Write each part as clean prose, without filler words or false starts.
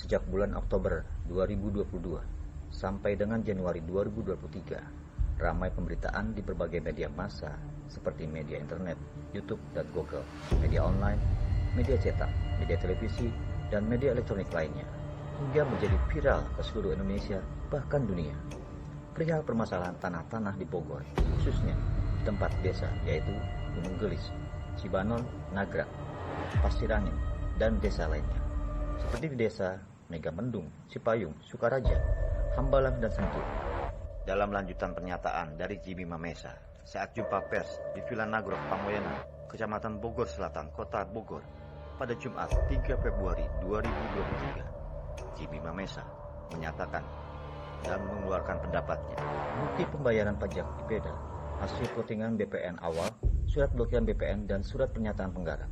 sejak bulan Oktober 2022 sampai dengan Januari 2023, ramai pemberitaan di berbagai media massa seperti media internet, YouTube dan Google, media online, media cetak, media televisi, dan media elektronik lainnya, hingga menjadi viral ke seluruh Indonesia bahkan dunia. Perihal permasalahan tanah-tanah di Bogor, khususnya di tempat desa yaitu Gunung Gelis, Cibanon, Nagrak, Pasirangin, dan desa lainnya, seperti di desa Megamendung, Cipayung, Sukaraja, Hambalang, dan Sentul. Dalam lanjutan pernyataan dari Jimmy Mamesa saat jumpa pers di Villa Nagrok Pamoyanan, Kecamatan Bogor Selatan, Kota Bogor, pada Jumat 3 Februari 2023, Jimmy Mamesa menyatakan dan mengeluarkan pendapatnya. Bukti pembayaran pajak IPEDA, hasil plottingan BPN awal, surat blokiran BPN, dan surat pernyataan penggarap.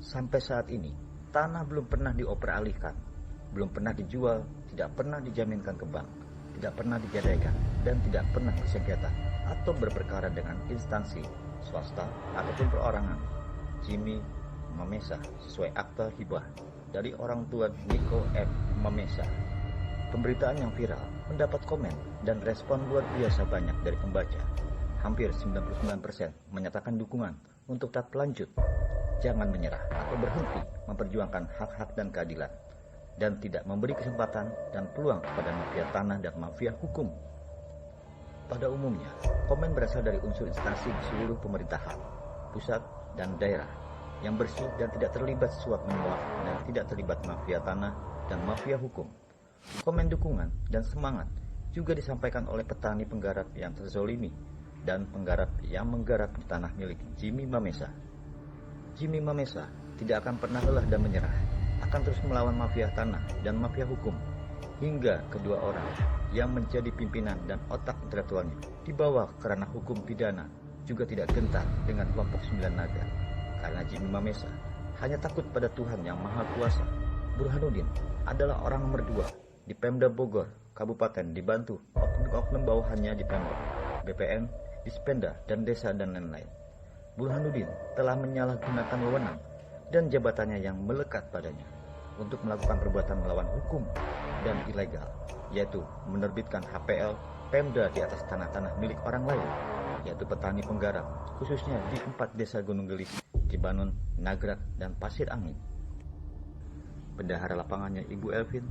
Sampai saat ini, tanah belum pernah dioperalihkan, belum pernah dijual, tidak pernah dijaminkan ke bank, tidak pernah digadaikan, dan tidak pernah bersengketa atau berperkara dengan instansi swasta ataupun perorangan. Jimmy Mamesa sesuai akta hibah dari orang tua Niko M. Mamesa. Pemberitaan yang viral mendapat komen dan respon luar biasa banyak dari pembaca. Hampir 99% menyatakan dukungan untuk tetap lanjut, jangan menyerah atau berhenti memperjuangkan hak-hak dan keadilan, dan tidak memberi kesempatan dan peluang kepada mafia tanah dan mafia hukum. Pada umumnya, komen berasal dari unsur instansi di seluruh pemerintahan, pusat dan daerah, yang bersih dan tidak terlibat suap menyuap dan tidak terlibat mafia tanah dan mafia hukum. Komen dukungan dan semangat juga disampaikan oleh petani penggarap yang terzolimi dan penggarap yang menggarap di tanah milik Jimmy Mamesa. Jimmy Mamesa tidak akan pernah lelah dan menyerah, akan terus melawan mafia tanah dan mafia hukum, hingga kedua orang yang menjadi pimpinan dan otak intelektualnya dibawa ke ranah hukum pidana juga tidak gentar dengan kelompok 9 naga. Karena Jimmy Mamesa hanya takut pada Tuhan yang Maha Kuasa. Burhanuddin adalah orang nomor 2 di Pemda Bogor, Kabupaten, dibantu oknum-oknum bawahannya di Pemda, BPN, Dispenda, dan desa dan lain-lain. Burhanuddin telah menyalahgunakan wewenang dan jabatannya yang melekat padanya untuk melakukan perbuatan melawan hukum dan ilegal, yaitu menerbitkan HPL Pemda di atas tanah-tanah milik orang lain, yaitu petani penggarap, khususnya di 4 desa Gunung Gelis, Cibanon, Nagrak, dan Pasir Angin. Bendahara lapangannya Ibu Elvin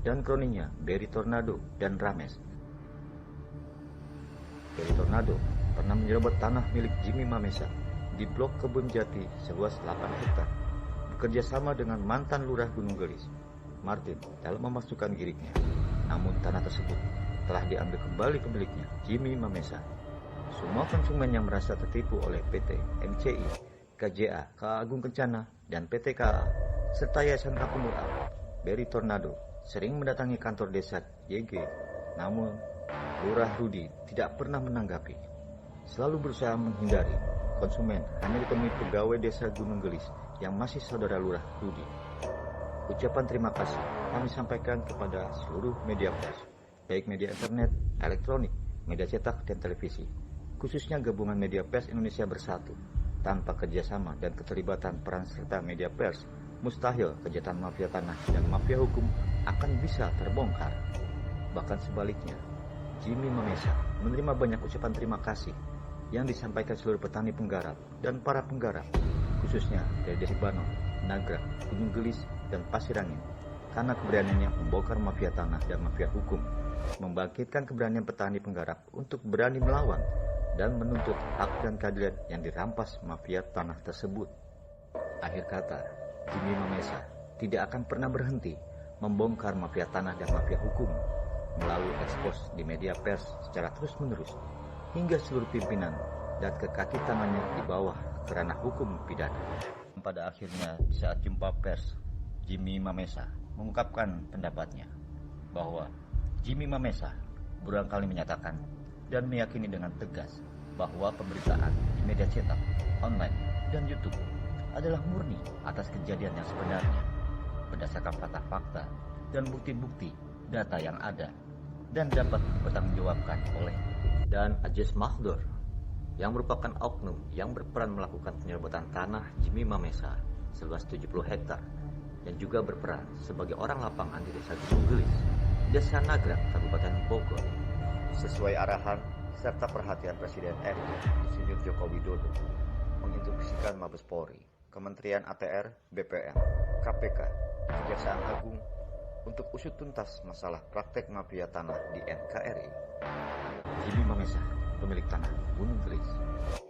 dan kroninya Berry Tornado dan Rames. Berry Tornado pernah menyerobot tanah milik Jimmy Mamesa di Blok Kebun Jati seluas 8 hektar, bekerja sama dengan mantan lurah Gunung Gelis, Martin, dalam memasukkan giriknya. Namun tanah tersebut telah diambil kembali pemiliknya, Jimmy Mamesa. Semua konsumen yang merasa tertipu oleh PT MCI, KJA, KA Agung Kencana, dan PT KA, serta Yayasan Kampung Murah, Berry Tornado sering mendatangi kantor desa YG, namun Lurah Rudi tidak pernah menanggapi. Selalu berusaha menghindari konsumen, hanya ditemui pegawai desa Gunung Gelis yang masih saudara Lurah Rudi. Ucapan terima kasih kami sampaikan kepada seluruh media pers, baik media internet, elektronik, media cetak, dan televisi, khususnya gabungan media pers Indonesia Bersatu. Tanpa kerjasama dan keterlibatan peran serta media pers, mustahil kejahatan mafia tanah dan mafia hukum akan bisa terbongkar. Bahkan sebaliknya, Jimmy Mamesa menerima banyak ucapan terima kasih yang disampaikan seluruh petani penggarap dan para penggarap, khususnya dari desa Cibanon, Nagrak, Gunung Gelis, dan Pasirangin, karena keberaniannya membongkar mafia tanah dan mafia hukum, membangkitkan keberanian petani penggarap untuk berani melawan dan menuntut hak dan keadilan yang dirampas mafia tanah tersebut. Akhir kata, Jimmy Mamesa tidak akan pernah berhenti membongkar mafia tanah dan mafia hukum melalui ekspos di media pers secara terus-menerus, hingga seluruh pimpinan dan kaki tangannya di bawah ke ranah hukum pidana. Pada akhirnya, saat jumpa pers, Jimmy Mamesa mengungkapkan pendapatnya bahwa Jimmy Mamesa berulang kali menyatakan dan meyakini dengan tegas bahwa pemberitaan di media cetak, online, dan YouTube adalah murni atas kejadian yang sebenarnya, berdasarkan fakta-fakta dan bukti-bukti data yang ada dan dapat dipertanggungjawabkan oleh dan Aziz Mahdor, yang merupakan oknum yang berperan melakukan penyerobotan tanah Jimmy Mamesa seluas 70 hektar yang juga berperan sebagai orang lapangan di Desa Gunung Gelis, Desa Nagrang, Kabupaten Bogor. Sesuai arahan serta perhatian Presiden RI Insinyur Joko Widodo, menginstruksikan Mabes Polri, Kementerian ATR, BPN, KPK, Kejaksaan Agung untuk usut tuntas masalah praktek mafia tanah di NKRI. Jimmy Mamesa, pemilik tanah Gunung Gelis.